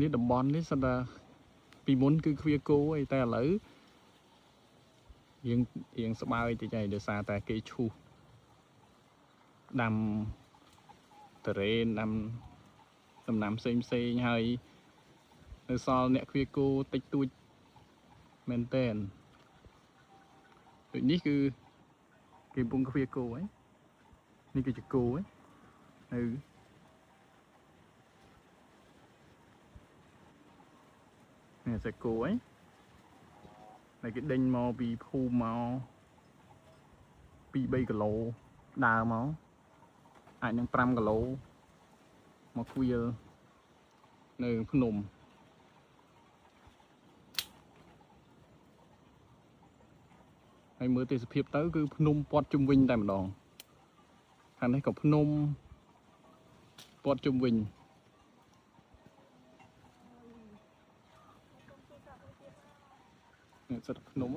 នេះតំបន់នេះសិនថាពីមុនគឺគ្វាគោអីតែឥឡូវរៀងស្បើយតិចហើយដោយសារតែគេឈូសដាំតរ៉េនដាំដំណាំផ្សេងហើយនៅសល់អ្នកគ្វាគោតិចតួចមែនតែនដូចនេះគឺគេកំពុងគ្វាគោហ៎នេះគឺជាគោហ៎នៅនេះសាច់គោហ៎តែគេដេញមកពីភូមិមក2-3 គីឡូដើរមកអាចនឹង5 គីឡូមកគ្វាលនៅភ្នំហើយមើលទេសភាពទៅគឺភ្នំព័ទ្ធជុំវិញតែម្ដងខាងនេះក៏ភ្នំព័ទ្ធជុំវិញនេះសិតភ្នំ